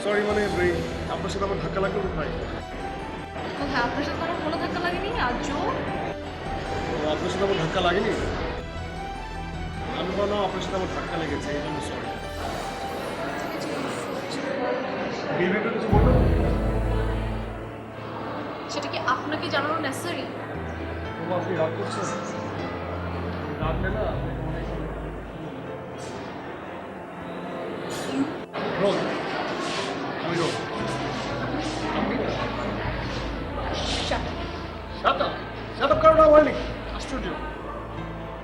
Sorry মানে আপনার সাথে আমার ধাক্কা লাগলো ভাই। ও হ্যাঁ, আপনার সাথে আমার কোনো ধাক্কা লাগেনি আজও। আপনার সাথে আমার ধাক্কা লাগেনি। আমি বললাম আপনার সাথে আমার ধাক্কা লেগেছে, এই জন্য সরি। বিবেকে কিছু বললো? সেটা কি আপনাকে জানানো নেসেসারি? আপনি রাগ করছেন? রাগলে না রোল, আমি role. Shut up! Shut up কারণ হয়নি। আশ্চর্য।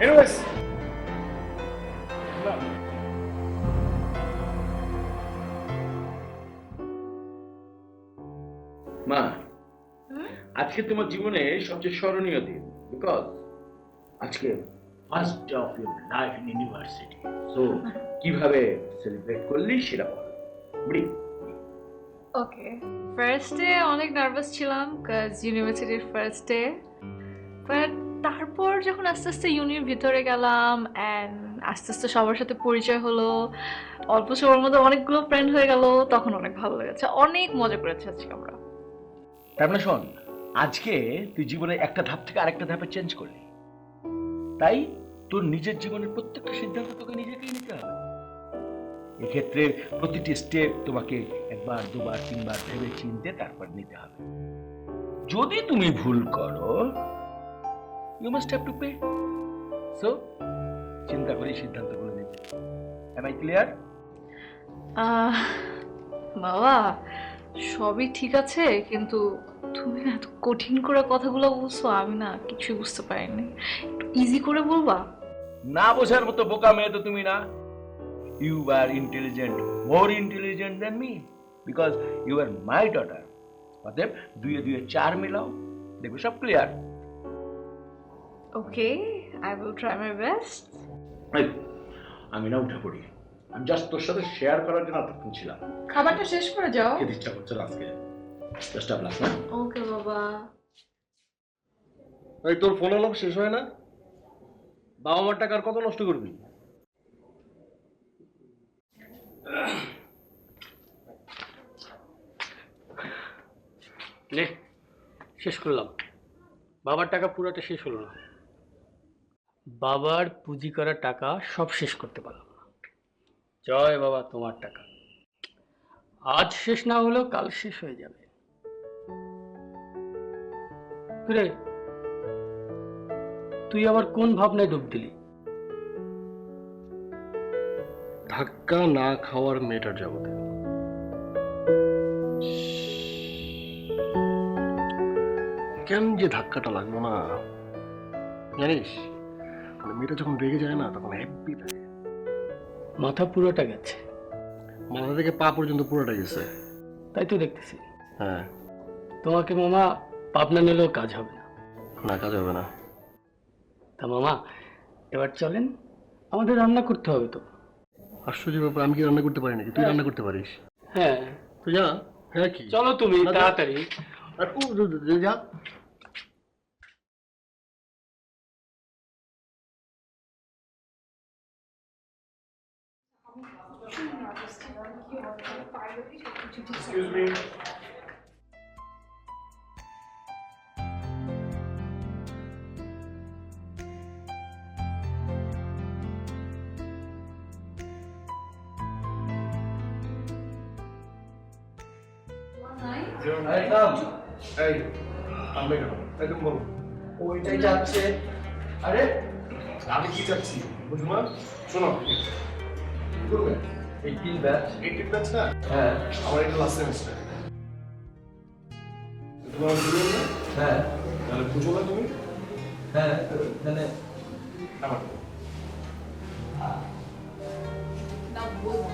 Anyways, না মা, আজকে তোমার জীবনে সবচেয়ে স্মরণীয় দিন বিকজ আজকে first day of your life in university. So কিভাবে সেলিব্রেট করলি সেটা বল। ব্রি ওকে, ফার্স্ট ডে অনেক নার্ভাস ছিলাম কাজ ইউনিভার্সিটির ফার্স্ট ডে, বাট তারপর যখন আস্তে আস্তে ইউনির ভিতরে গেলাম অ্যান্ড আস্তে আস্তে সবার সাথে পরিচয় হলো, অল্প সময়ের মধ্যে অনেকগুলো ফ্রেন্ড হয়ে গেল, তখন অনেক ভালো লেগেছে, অনেক মজা করেছি আজকে আমরা। তার মানে শোন, আজকে তুই জীবনে একটা ধাপ থেকে আরেকটা ধাপে চেঞ্জ করলি, তাই তোর নিজের জীবনের প্রত্যেকটা সিদ্ধান্ত তোকে নিজেকেই নিতে হবে। এক্ষেত্রে প্রতিটি স্টেপ তোমাকে একবার দুবার তিনবার ভেবে চিনতে তারপর নিতে হবে। যদি তুমি ভুল করো, you must have to pay. So চিন্তা করে সিদ্ধান্তগুলো নিতে। M I clear? আহ, বাবা সবই ঠিক আছে, কিন্তু তুমি না এত কঠিন করে কথাগুলো বলছো, আমি না কিছুই বুঝতে পারিনি, একটু ইজি করে বলবা? না বোঝার মতো বোকা মেয়ে তো তুমি না। You are intelligent, more intelligent than me, because you are my daughter. অতএব দুয়ে দুয়ে চার মিলাও, দেখবে সব clear. Okay, I will try my best. আমি না উঠে পড়ি, আমি জাস্ট তোর সাথে শেয়ার করার জন্য এতক্ষণ ছিলাম। খাবারটা শেষ করে যাও। খেতে ইচ্ছা করছে না আজকে, জাস্ট আ গ্লাস না। ওকে বাবা। এই তোর ফোন আলাপ শেষ হয় না? বাবা মার টাকার কত নষ্ট করবি? নে, শেষ করলাম। বাবার টাকা পুরোটা শেষ হলো না, বাবার পুঁজি করা টাকা সব শেষ করতে পারলাম না। জয় বাবা, তোমার টাকা আজ শেষ না হলেও কাল শেষ হয়ে যাবে। রে, তুই আবার কোন ভাবনায় ডুব দিলি? ধাক্কা না খাওয়ার মেয়েটার জগতে। কেন যে ধাক্কাটা লাগলো না জানিস? মানে মেয়েটা যখন রেগে যায় না তখন হ্যাপি থাকে। মাথা পুরোটা গেছে। মাথা থেকে পা পর্যন্ত পুরোটা গেছে। তাই তো দেখতেছি। হ্যাঁ, তোমাকে মামা পাবনা নিলেও কাজ হবে না। না কাজ হবে না। তা মামা, এবার চলেন, আমাদের রান্না করতে হবে তো। আশ্চর্য ব্যাপার, আমি কি রান্না করতে পারি নাকি? তুই রান্না করতে পারিস? হ্যাঁ, তো যা। হ্যাঁ কি? চলো তুমি না, যা। তাড়াতাড়ি। আর যা। Excuse me. এই আমি কেন? একদম বলো। ওইটাই যাচ্ছে। আরে আমি কি চাচ্ছি বুঝমা? শোনো, কি করবে? এই তিন ব্যাচ। এই টিপটা না, হ্যাঁ আমার এটা লাস্ট সেমিস্টার। তোমার বুঝলো না? হ্যাঁ তাহলে বুঝো না তুমি? হ্যাঁ, মানে আমার না বলবো।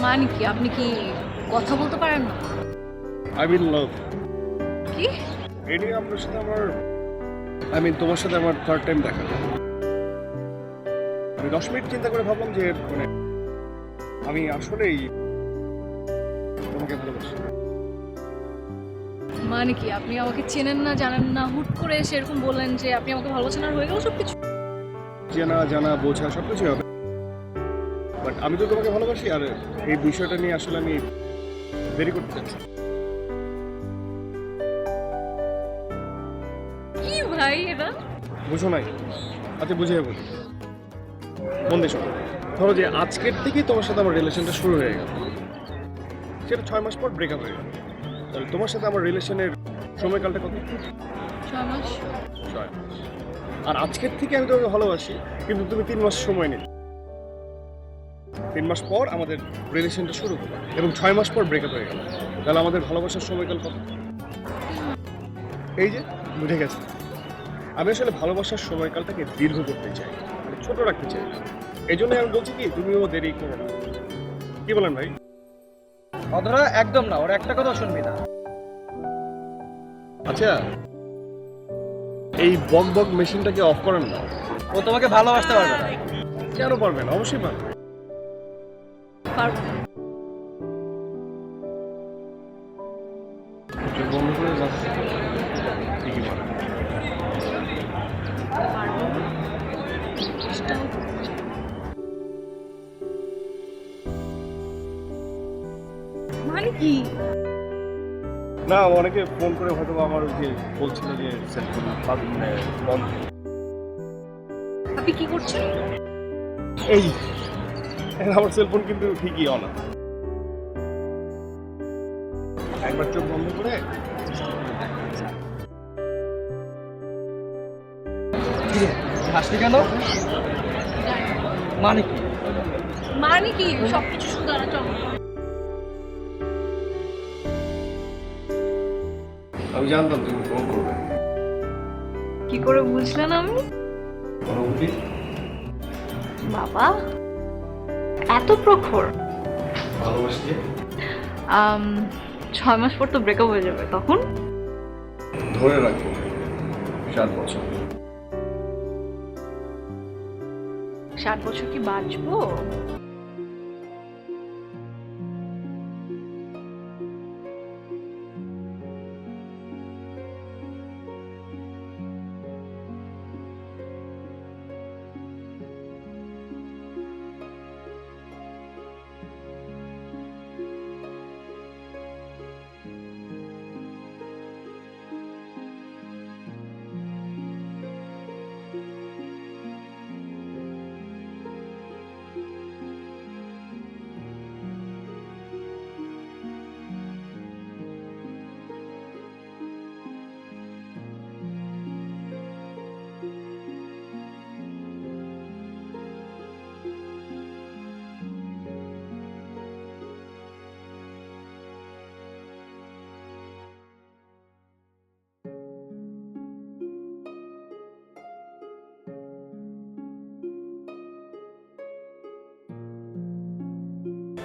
মানে কি আপনি কি কথা বলতে পারেন না? আই মিন লাভ। কি? এটাই আপনার সাথে আমার তোমার সাথে আমার থার্ড টাইম দেখা। আমি 10 মিনিট চিন্তা করে ভাবলাম যে মানে আমি আসলেই তোমাকে ভালোবাসি। মানে কি আপনি আমাকে চেনেন না জানেন না, হুট করে এসে এরকম বললেন যে আপনি আমাকে ভালোবাসেন আর হয়ে গেল সবকিছু? চেনা জানা বোঝা সব কিছুই হবে, বাট আমি তো তোমাকে ভালোবাসি। আর এই বিষয়টা নিয়ে আসলে আমি দেরি করতে চাচ্ছি। কি ভাই এটা? বুঝো নাই? আচ্ছা বুঝিয়ে বলি, মন দিয়ে শোনো। ধরো যে আজকের থেকেই তোমার সাথে আমার রিলেশনটা শুরু হয়ে গেল, সেটা 6 মাস পর ব্রেকআপ হয়ে গেল। তাহলে তোমার সাথে আমার রিলেশনের সময়কালটা কত? 6 মাস। 6 মাস। আর আজকের থেকে আমি তোমাকে ভালোবাসি, কিন্তু তুমি 3 মাস সময় নিলে। 3 মাস পর আমাদের রিলেশনটা শুরু হলো এবং 6 মাস পর ব্রেকআপ হয়ে গেল। তাহলে আমাদের ভালোবাসার সময়কাল কত? এই যে বুঝে গেছে। আমি আসলে ভালোবাসার সময়কালটাকে দীর্ঘ করতে চাই, মানে ছোট রাখতে চাই। এই জন্য আমি বলছি কি তুমিও দেরি করো না। কি বলেন ভাই? অধরা একদম না, ওর একটা কথা শুনবি না। আচ্ছা, এই বক বক মেশিনটাকে অফ করেন না। ও তোমাকে ভালোবাসতে পারবে না। কেন পারবেন? অবশ্যই পারবেন। পারবো না। বন্ধ করে যাচ্ছে ঠিকই পারবেন। পারবো না। চেষ্টাও করবো। মানে কি? না, অনেকে ফোন করে হয়তো আমার যে বলছিল যে সেলফোন মানে বন্ধ। আপনি কি করছেন? এই আমার সেলফোন কিন্তু ঠিকই অন আছে। একবার চোখ বন্ধ করে হাসলি কেন? মানে কি? মানে কি সবকিছু শুধু আর চল। আমি জানতাম তুমি ফোন করবে। কি করে বুঝলেন আমি? বাবা এত প্রখর। ভালোবাসি। 6 মাস পর তো ব্রেকআপ হয়ে যাবে, তখন ধরে রাখো 7 বছর। 7 বছর কি বাঁচবো?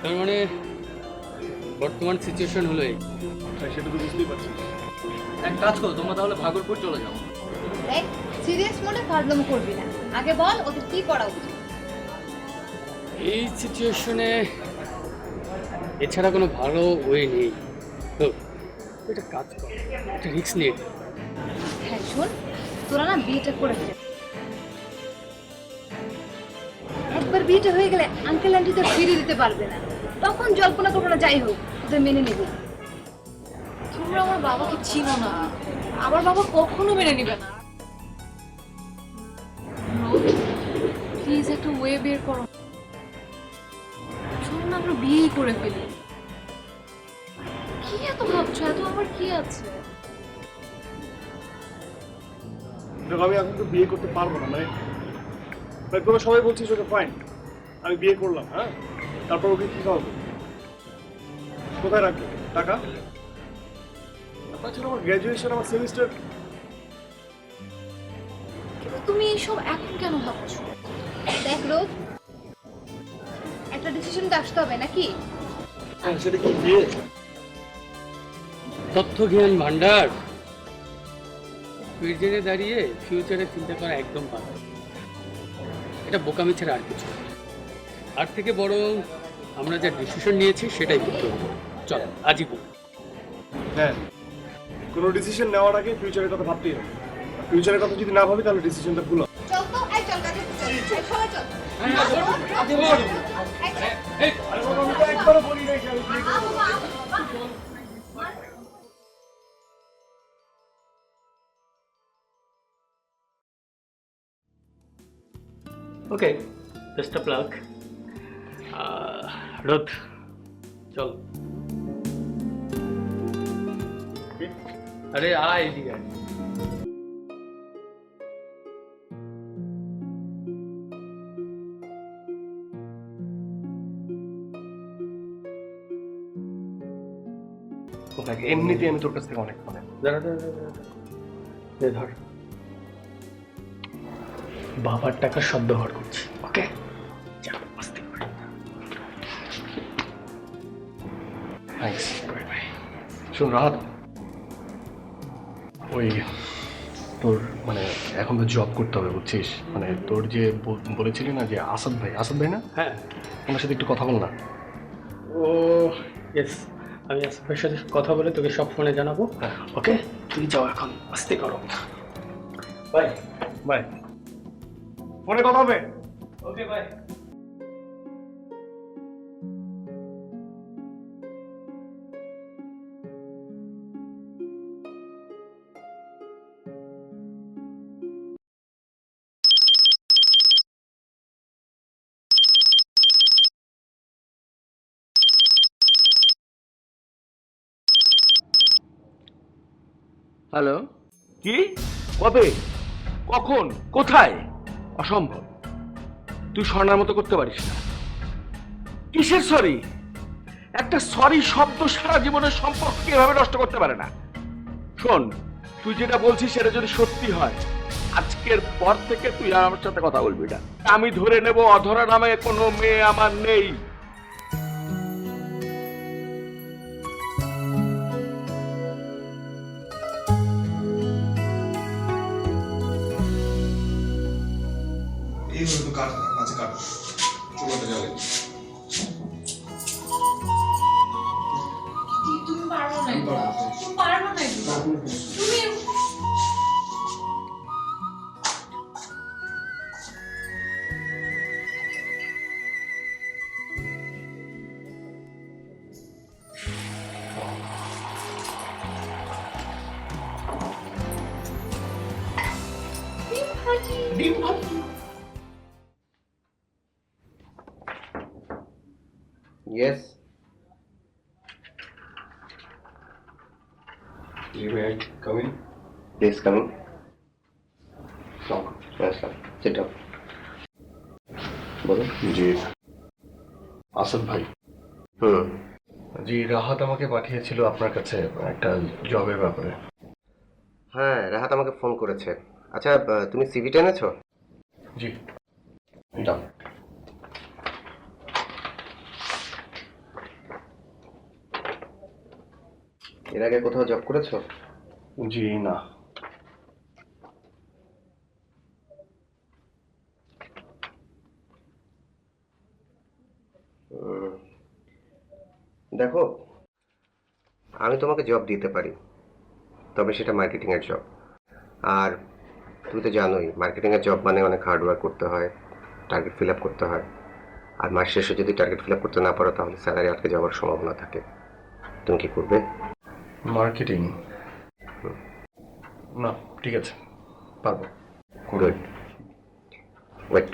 তার মানে বর্তমান সিচুয়েশন হলো এই। সেটা তো বুঝতেই পারছি। এক কাজ করো, তোমরা তাহলে ভাগলপুর চলে যাও। দেখ, সিরিয়াস মনে ফাজলামো করবি না। আগে বল ওদের কি করা উচিত। এই সিচুয়েশনে এছাড়া কোনো ভালো ওয়ে নেই। তো এটা কাজ কর, একটা রিস্ক নিয়ে। হ্যাঁ শোন, তোরা না বিয়েটা করে ফেলে। একবার বিয়েটা হয়ে গেলে আঙ্কেল আন্টি তো ফিরিয়ে দিতে পারবে না। তখন জল্পনা কল্পনা যাই হোক, তোদের মেনে নেবে। তোমরা আমার বাবাকে চিনো না, আমার বাবা কখনো মেনে নিবে না। প্লিজ একটা ওয়ে বের করো। চলো না আমরা বিয়েই করে ফেলি। কি এত ভাবছো? এত আমার কি আছে? দেখো আমি এখন তো বিয়ে করতে পারবো না, মানে তোরা সবাই বলছিস ওকে ফাইন, আমি বিয়ে করলাম, হ্যাঁ তারপর ওকে কি খাওয়াবো? কোথায় রাখবো টাকা? তাছাড়া আমার গ্র্যাজুয়েশন, আমার সেমিস্টার। তুমি এইসব এখন কেন ভাবছো? দেখ লোক, একটা ডিসিশন তো আসতে হবে নাকি? সেটা কি বিয়ে? তথ্য জ্ঞান ভান্ডার। প্রেজেন্টে দাঁড়িয়ে ফিউচারে চিন্তা করা একদম ভালো। এটা বোকামি ছাড়া আর কিছু না। আর থেকে বরং আমরা যা ডিসিশন নিয়েছি সেটাই করতে হবে। চল আজই করি। হ্যাঁ, কোনো ডিসিশন নেওয়ার আগে ফিউচারের কথা ভাবতেই হবে। ফিউচারের কথা যদি না ভাবি তাহলে ডিসিশনটা ভুল হবে। চল তো, এই চল কাজে চল, এই সবাই চল। একবারও বলি নাই যে আমি বিয়ে করবো। ওকে, বেস্ট অফ লাক। রোদ, চল। আরে আয় এদিকে আয়। দেখ, এমনিতেই আমি তোর কাছ থেকে অনেক দাঁড়া দাঁড়া দাঁড়া, দে ধর। বাবার টাকা শব্দ হর করছি, ওকে? যা আস্তে করে। থ্যাঙ্কস। শোন রাহাত, ওই তোর মানে এখন তো জব করতে হবে বুঝছিস, মানে তোর যে বলেছিলি না যে আসাদ ভাই না, হ্যাঁ, ওনার সাথে একটু কথা বল না। ও ইয়েস, আমি আসফের সাথে কথা বলে তোকে সব ফোনে জানাবো। ওকে, তুই যাও এখন, আস্তে করো। বাই বাই, ফোনে কথা হবে। Okay bye. হ্যালো, কি? কবে? কখন? কোথায়? অসম্ভব। তুই স্বর্ণার মতো করতে পারিস না। কিসের সরি? একটা সরি শব্দ সারা জীবনের সম্পর্ককে এভাবে নষ্ট করতে পারে না। শোন, তুই যেটা বলছিস সেটা যদি সত্যি হয়, আজকের পর থেকে তুই আর আমার সাথে কথা বলবি না। আমি ধরে নেব অধরা নামে কোনো মেয়ে আমার নেই। এই হলো তো কাঠ আছে, কাঠ চুলাটা জ্বালে। তুমি পারবো না, আমি পারবো। তুমি পারবো না, তুমি ডিম ভাজি। Yes. May I come in? Please come in. No. Yes, sir. Sit down. বলুন। জি আসাদ ভাই, জি রাহাত আমাকে পাঠিয়েছিল আপনার কাছে একটা জবের ব্যাপারে। হ্যাঁ, রাহাত আমাকে ফোন করেছে। আচ্ছা, তুমি সিভিটা এনেছো? জি, দাও। এর আগে কোথাও জব করেছো? জি না। দেখো, আমি তোমাকে জব দিতে পারি, তবে সেটা মার্কেটিংয়ের জব। আর তুমি তো জানোই মার্কেটিংয়ের জব মানে অনেক হার্ডওয়ার্ক করতে হয়, টার্গেট ফিল আপ করতে হয়। আর মাস শেষে যদি টার্গেট ফিল আপ করতে না পারো তাহলে স্যালারি আটকে যাওয়ার সম্ভাবনা থাকে। তুমি কি করবে? মার্কেটিং না, ঠিক আছে, পারবো। গুড। ওয়েট।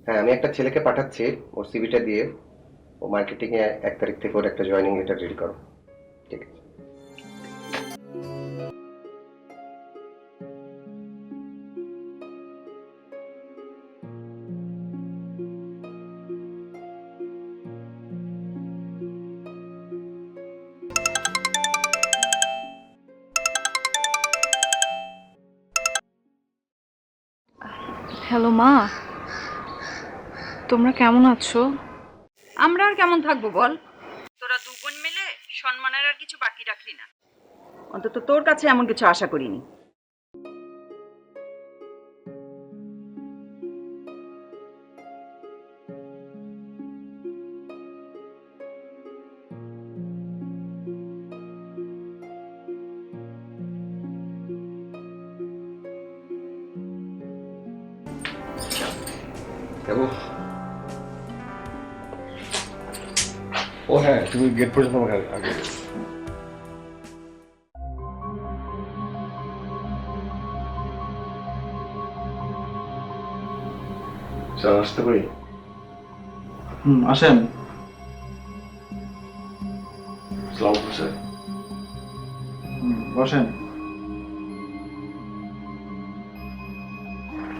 হ্যাঁ, আমি একটা ছেলেকে পাঠাচ্ছি, ওর সিভিটা দিয়ে ও মার্কেটিংয়ে 1 তারিখ থেকে ওর একটা জয়েনিং লেটার রেডি করো। ঠিক আছে। হ্যালো মা, তোমরা কেমন আছো? আমরা আর কেমন থাকবো বল? তোরা দু বোন মিলে সম্মানের আর কিছু বাকি রাখলি না। অন্তত তোর কাছে এমন কিছু আশা করিনি। যাবো। ও হ্যাঁ, তুমি গেট পর্যন্ত আমাকে আগে স্যার আসতে পারি? আসেন। আসসালামু আলাইকুম স্যার। বসেন।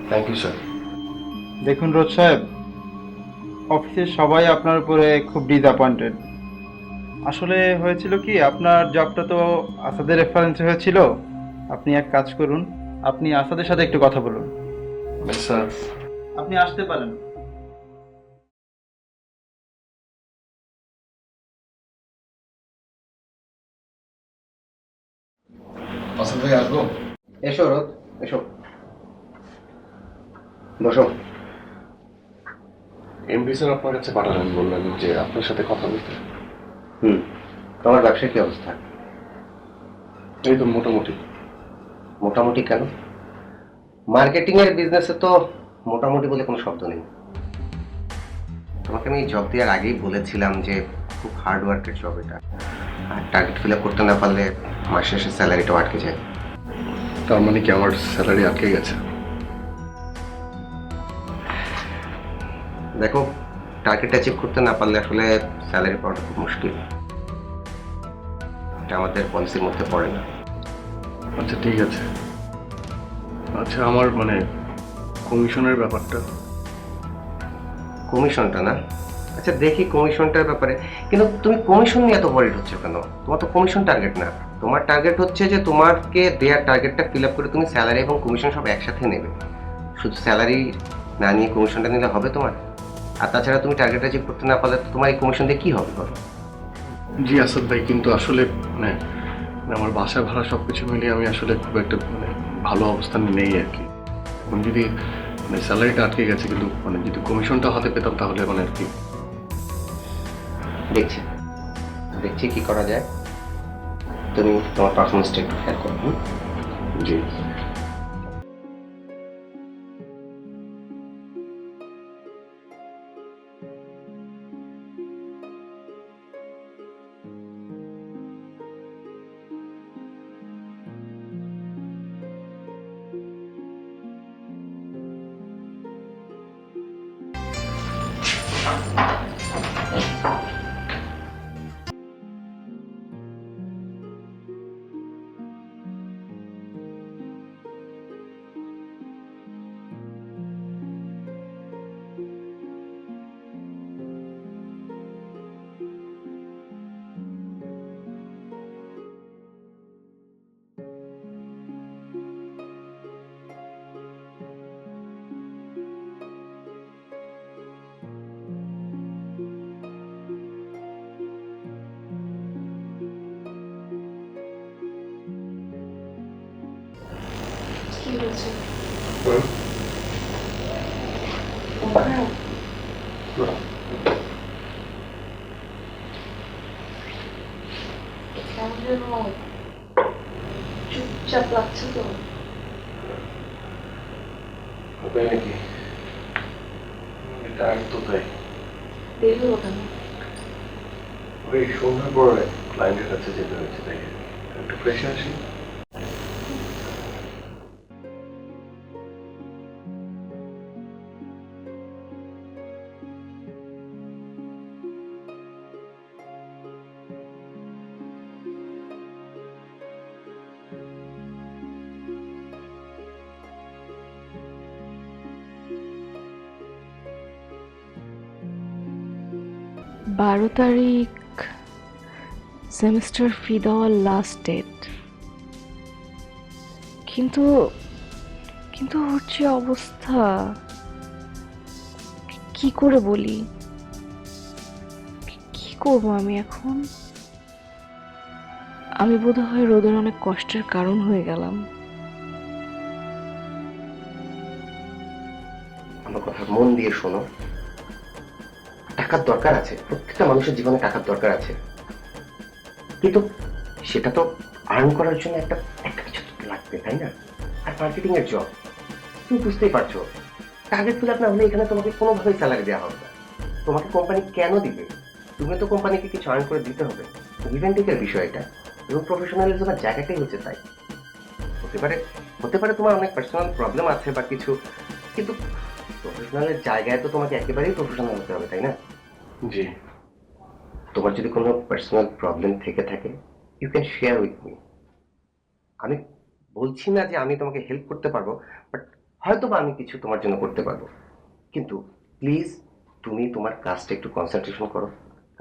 Thank you sir. দেখুন রোজ সাহেব, অফিসের সবাই আপনার উপরে খুব ডিসঅ্যাপয়েন্টেড। আসলে হয়েছিল কি, আপনার জবটা তো আসাদের রেফারেন্সে হয়েছিল। আপনি এক কাজ করুন, আপনি আসাদের সাথে একটু কথা বলুন। স্যার আপনি আসতে পারেন। আসাদ ভাই আসবো? এসো রোদ, এসো, বসো। এমপি স্যার আপনার কাছে পাঠালেন, বললেন যে আপনার সাথে কথা বলতে। তোমার ব্যবসার কি অবস্থা? এই তো মোটামুটি। মোটামুটি কেন? মার্কেটিং এর বিজনেসে তো মোটামুটি বলে কোনো শব্দ নেই। তোমাকে আমি জব দেওয়ার আগেই বলেছিলাম যে খুব হার্ড ওয়ার্কের জব এটা, আর টার্গেট ফিল আপ করতে না পারলে মাস শেষে স্যালারিটাও আটকে যায়। তার মানে কি আমার স্যালারি আটকে গেছে? দেখো, টার্গেট অ্যাচিভ করতে না পারলে আসলে স্যালারি পাওয়াটা খুব মুশকিল। এটা আমাদের পলিসির মধ্যে পড়ে না। আচ্ছা ঠিক আছে। আচ্ছা আমার মানে কমিশনের ব্যাপারটা। কমিশনটা না? আচ্ছা দেখি কমিশনটার ব্যাপারে, কিন্তু তুমি কমিশন নিয়ে এত ওয়ারিড হচ্ছে কেন? তোমার তো কমিশন টার্গেট না, তোমার টার্গেট হচ্ছে যে তোমাকে দেওয়ার টার্গেটটা ফিল আপ করে তুমি স্যালারি এবং কমিশন সব একসাথে নেবে। শুধু স্যালারি না নিয়ে কমিশনটা নিলে হবে তোমার? আর তাছাড়া তুমি টার্গেট অ্যাচিভ করতে না পারলে তোমার এই কমিশন দিয়ে কী হবে বলো? জি আসাদ ভাই, কিন্তু আসলে মানে আমার বাসা ভাড়া সব কিছু মিলিয়ে আমি আসলে খুব একটা মানে ভালো অবস্থানে নেই আর কি। এখন যদি মানে স্যালারিটা আটকে গেছে, কিন্তু মানে যদি কমিশনটা হাতে পেতাম তাহলে মানে আর কি। দেখছি দেখছি কি করা যায়। তুমি তোমার পারফরমেন্সটা একটু খেয়াল করো। জি চুপচাপ লাগছে তো। তাই নাকি? এটা তো তাই। দেরি হলো কেন? ওই সন্ধ্যার পরে ক্লায়েন্টের কাছে যেতে হয়েছে, তাই একটু ফ্রেশ আসি। বারো তারিখ সেমিস্টার ফি দেওয়ার লাস্ট ডেট, কিন্তু কিন্তু ওর যে অবস্থা, কি করে বলি? কি করব আমি এখন? আমি বোধহয় রোদের অনেক কষ্টের কারণ হয়ে গেলাম। আমার কথা মন দিয়ে শোনো, টাকার দরকার আছে, প্রত্যেকটা মানুষের জীবনে টাকার দরকার আছে, কিন্তু সেটা তো আর্ন করার জন্য একটা একটা কিছু তো লাগবে, তাই না? আর মার্কেটিং এর জব, তুমি বুঝতেই পারছো, টার্গেট ফিল আপ না হলে এখানে তোমাকে কোনোভাবেই স্যালারি দেওয়া হবে না। তোমাকে কোম্পানি কেন দিবে? তুমি তো কোম্পানিকে কিছু আর্ন করে দিতে হবে। ইভেন্টিকের বিষয় এটা, এবং প্রফেশনালিজমের জায়গাটাই হচ্ছে তাই। হতে পারে তোমার অনেক পার্সোনাল প্রবলেম আছে বা কিছু, কিন্তু প্রফেশনালের জায়গায় তো তোমাকে একেবারেই প্রফেশনাল হতে হবে, তাই না? জি। তোমার যদি কোনো পার্সোনাল প্রবলেম থেকে থাকে, you can share with me. আমি বলছি না যে আমি তোমাকে হেল্প করতে পারবো, বাট হয়তো বা আমি কিছু তোমার জন্য করতে পারবো। কিন্তু প্লিজ তুমি তোমার কাজটা একটু কনসেন্ট্রেশন করো,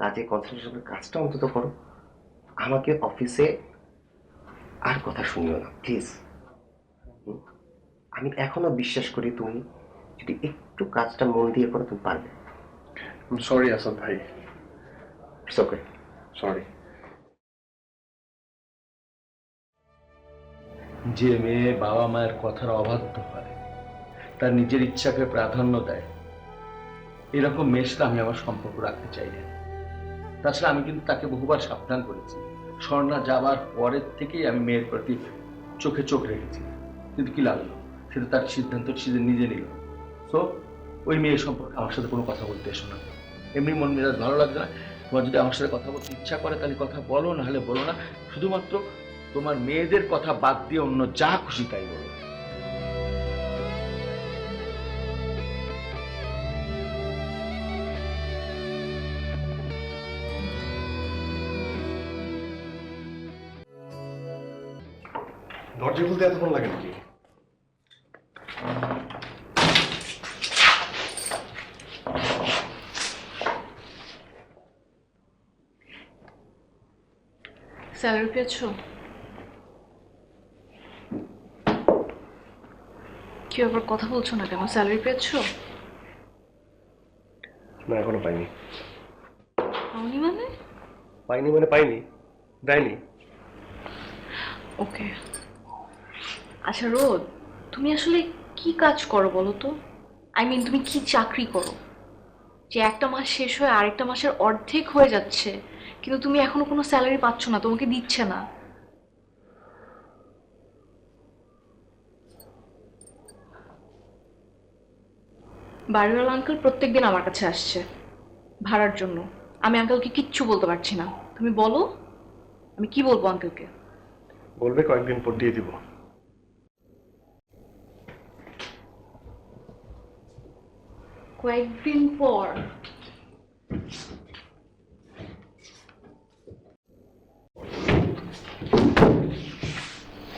কাজে কনসেন্ট্রেশন কাজটা অন্তত করো। আমাকে অফিসে আর কথা শুনিও না প্লিজ। আমি এখনো বিশ্বাস করি তুমি যদি একটু কাজটা মন দিয়ে করো তুমি পারবে। সরি আসাদ ভাই, ইটস ওকে। সরি। যে মেয়ে বাবা মায়ের কথার অবাধ্য হয়, তার নিজের ইচ্ছাকে প্রাধান্য দেয়, এরকম মেয়ের সাথে আমি আমার সম্পর্ক রাখতে চাই না। তাছাড়া আমি কিন্তু তাকে বহুবার সাবধান করেছি, স্বর্ণা যাবার পরের থেকেই আমি মেয়ের প্রতি চোখে চোখ রেখেছি, কিন্তু কি লাগলো, সেটা তার সিদ্ধান্ত সে নিজে নিল। তো ওই মেয়ের সম্পর্কে আমার সাথে কোনো কথা বলতে এসো না। এমনি মন মেজাজ ভালো লাগবে না। তোমার যদি আমার সাথে কথা বলতে ইচ্ছা করে তাহলে কথা বলো, না হলে বলো না। শুধুমাত্র তোমার মেয়েদের কথা বাদ দিয়ে অন্য যা খুশি তাই বলো। দরজা খুলতে এতক্ষণ লাগে নাকি? স্যালারি পেয়েছো? কি আবার কথা বলছো না কেন? স্যালারি পেয়েছো? না, এখনো পাইনি। পাওনি মানে? পাইনি মানে পাইনি, দেয়নি। ওকে। আচ্ছা রোদ, তুমি আসলে কি কাজ করো বলো তো? তুমি কি চাকরি করো যে একটা মাস শেষ হয়ে আরেকটা মাসের অর্ধেক হয়ে যাচ্ছে, কিন্তু তুমি এখনো কোনো স্যালারি পাচ্ছ না, তোমাকে দিচ্ছে না? বাড়িওয়ালা আঙ্কেল প্রত্যেকদিন আমার কাছে আসছে ভাড়ার জন্য। আমি আঙ্কেলকে কিচ্ছু বলতে পারছি না। তুমি বলো আমি কি বলবো আঙ্কেলকে? বলবে কয়েকদিন পর দিয়ে দিব। কয়েকদিন পর?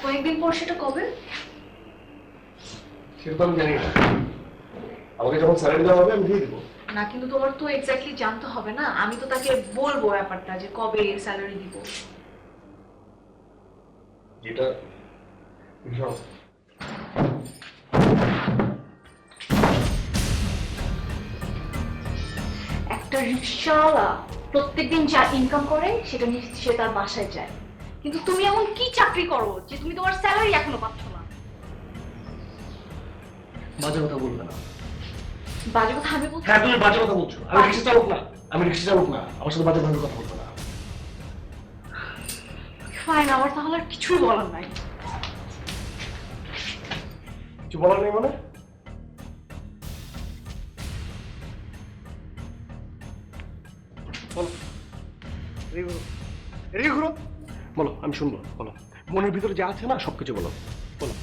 কয়েকদিন পর সেটা কবে? সেটা তো আমি জানি না। আমাকে যখন স্যালারি দেওয়া হবে আমি দিয়ে দিব। না, কিন্তু তোমার তো এক্স্যাক্টলি জানতে হবে না। আমি তো তাকে বলবো ব্যাপারটা যে কবে স্যালারি দিব। এটা একটা রিকশাওয়ালা প্রত্যেকদিন যা ইনকাম করে সেটা নিয়ে সে তার বাসায় যায়, কিন্তু তুমি এমন কি চাকরি করো যে তুমি তোমার স্যালারি এখনো পাচ্ছ না? বাজে কথা বলবে না। বাজে কথা আমি বলছি? হ্যাঁ, তুমি বাজে কথা বলছো। আমি রিক্সা চালক না, আমি রিক্সা চালক না। আমার সাথে বাজে ভাবে কথা বলবে না। ফাইন, আমার তাহলে আর কিছুই বলার নাই। কিছু বলার নেই মানে? বলো, এদিকে ঘুরো। বলো, আমি শুনবো। বলো, মনের ভিতরে যা আছে না সবকিছু বলো। বলো।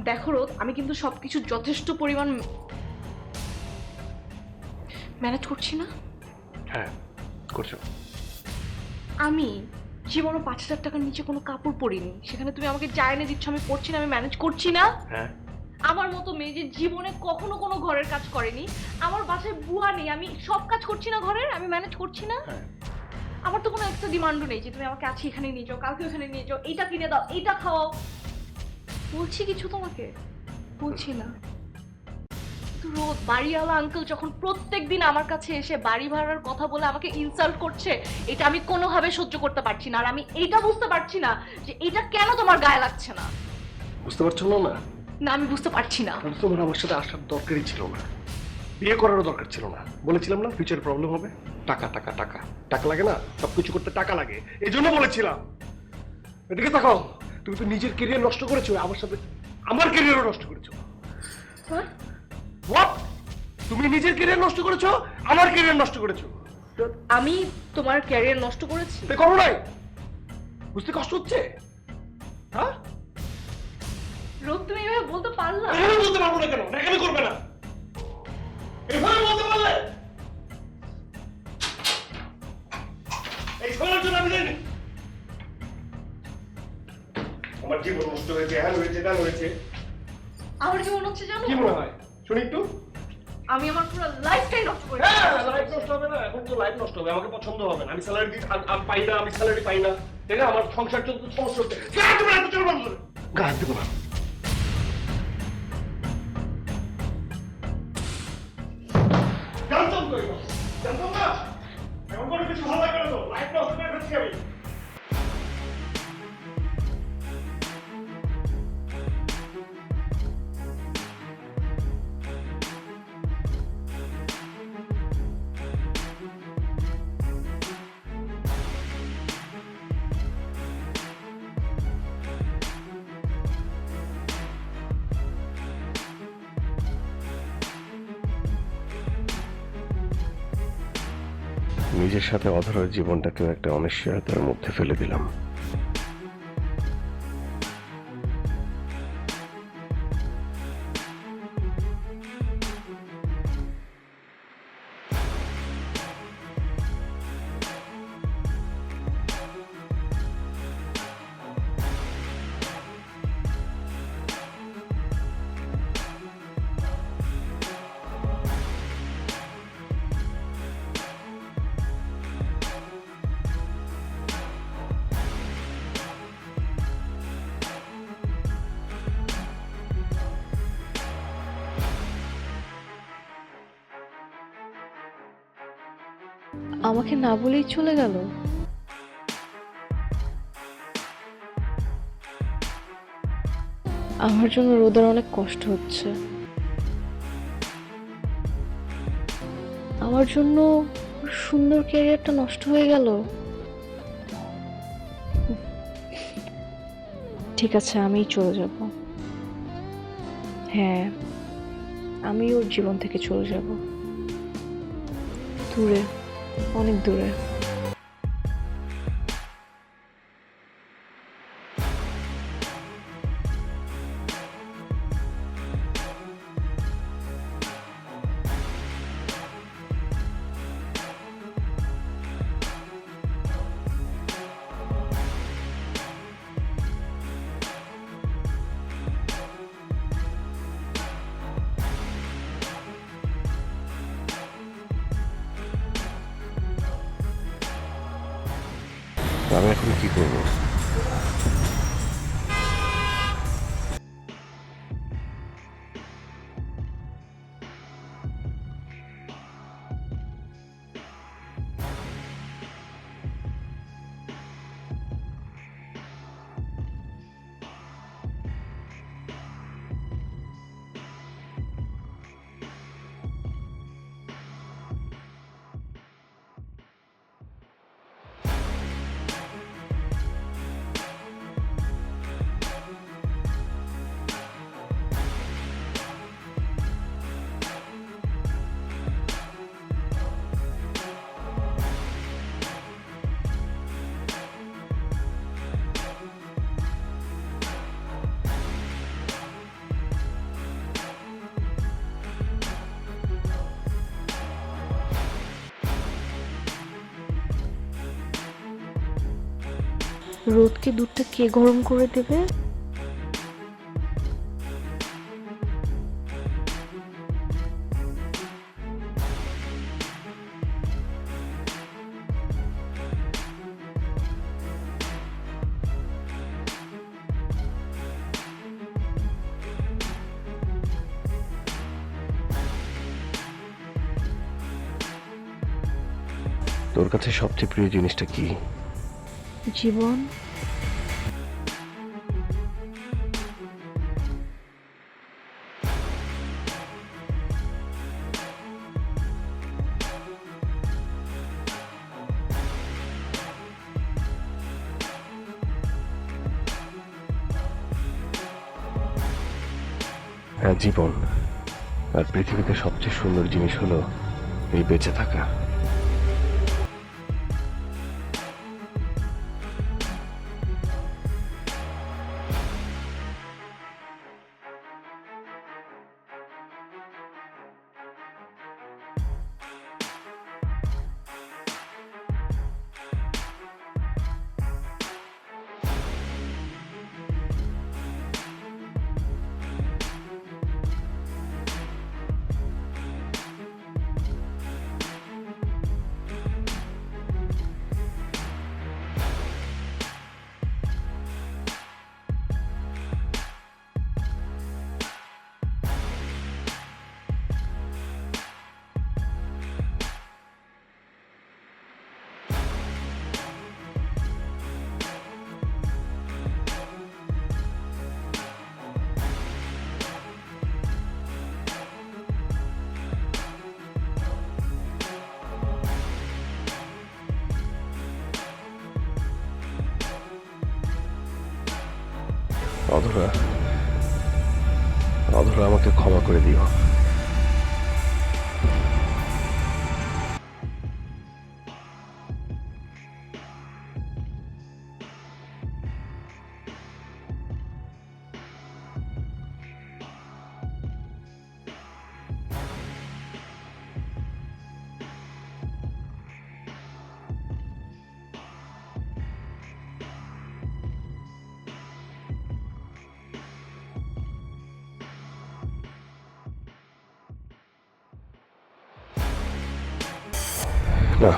দেখো রোদ, আমি কিন্তু সবকিছু যথেষ্ট পরিমাণ ম্যানেজ করছি না। হ্যাঁ, করছো। আমি জীবনে 5,000 টাকার নিচে কোনো কাপড় পরিনি, সেখানে তুমি আমাকে যা এনে দিচ্ছ আমি পরছি না, আমি ম্যানেজ করছি না। হ্যাঁ, আমার মতো মেয়ে যে জীবনে কখনো কোনো ঘরের কাজ করেনি, আমার বাসায় বুয়া নেই, আমি সব কাজ করছি না ঘরের, আমি ম্যানেজ করছি না। হ্যাঁ। আমার তো কোনো এক্সট্রা ডিমান্ডও নেই যে তুমি আমাকে আজকে এখানে নিয়ে যাও, কালকে ওখানে নিয়ে যাও, এইটা কিনে দাও, এইটা খাওয়াও। বলছি কিছু তোমাকে? বলছি না। তো রোদ বাড়িওয়ালা আঙ্কেল যখন প্রত্যেকদিন আমার কাছে এসে বাড়ি ভাড়ার কথা বলে আমাকে ইনসাল্ট করছে, এটা আমি কোনোভাবে সহ্য করতে পারছি না। আর আমি এইটা বুঝতে পারছি না যে এটা কেন তোমার গায়ে লাগছে না। বুঝতে পারছো না? না, আমি বুঝতে পারছি না। তাহলে তোমার আমার সাথে আসার দরকারই ছিল না, বিয়ে করারও দরকার ছিল না। বলেছিলাম না ফিউচার প্রবলেম হবে। টাকা টাকা টাকা টাকা লাগে না, সবকিছু করতে টাকা লাগে, এই জন্য বলেছিলাম। এদিকে তাকাও, তুমি তো নিজের কেরিয়ার নষ্ট করেছো, আমার সাথে আমার কেরিয়ারও নষ্ট করেছো। হোয়াট? তুমি নিজের কেরিয়ার নষ্ট করেছো, আমার কেরিয়ার নষ্ট করেছো। আমি তোমার ক্যারিয়ার নষ্ট করেছি? করো নাই? বুঝতে কষ্ট হচ্ছে? হ্যাঁ, রোদ তুমি এভাবে বলতে পারলা? এভাবে বলতে পারবো না কেন? এখানে করবে না, এভাবে বলতে পারলে। এই ছোড়ার জন্য আমি জানি আমার জীবন নষ্ট হয়েছে, হ্যাঁ হয়েছে, ডান হয়েছে। আমার জীবন হচ্ছে জানো কি মনে হয়? শুনি একটু। আমি আমার পুরো লাইফটাই নষ্ট করেছি। হ্যাঁ, লাইফ নষ্ট হবে না, এখন তো লাইফ নষ্ট হবে। আমাকে পছন্দ হবে না, আমি স্যালারি আমি পাই না, আমি স্যালারি পাই না, তাই না? আমার সংসার চলতে সমস্যা হচ্ছে। গাছ দেবো না। জানতাম তো এগুলো, জানতাম না। এমন করে কিছু ভালো লাগে না তো, লাইফ নষ্ট করে ফেলছি আমি। নিজের সাথে অধরার জীবনটাকেও একটা অনিশ্চয়তার মধ্যে ফেলে দিলাম। আমাকে না বলেই চলে গেল। আমার জন্য রোদের অনেক কষ্ট হচ্ছে। আমার জন্য ওর সুন্দর ক্যারিয়ারটা নষ্ট হয়ে গেল। ঠিক আছে, আমিই চলে যাব। হ্যাঁ, আমি ওর জীবন থেকে চলে যাব, দূরে, অনেক দূরে। আমি এখন কি করবো? রোদকে দুধটা কে গরম করে দেবে? তোর কাছে সবচেয়ে প্রিয় জিনিসটা কি? জীবন। হ্যাঁ, জীবন। আর পৃথিবীতে সবচেয়ে সুন্দর জিনিস হলো এই বেঁচে থাকা। অধরা, অধরা, আমাকে ক্ষমা করে দিও। না,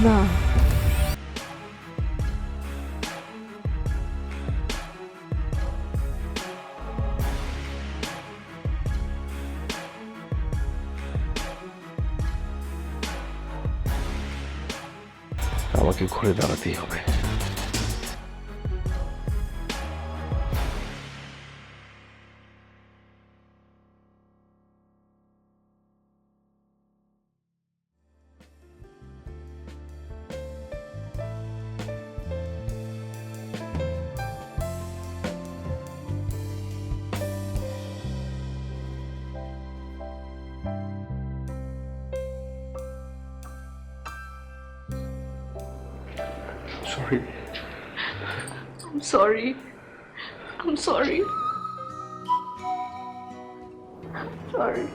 না, আমাকে ঘুরে দাঁড়াতেই হবে। Sorry. I'm sorry. I'm sorry. I'm sorry.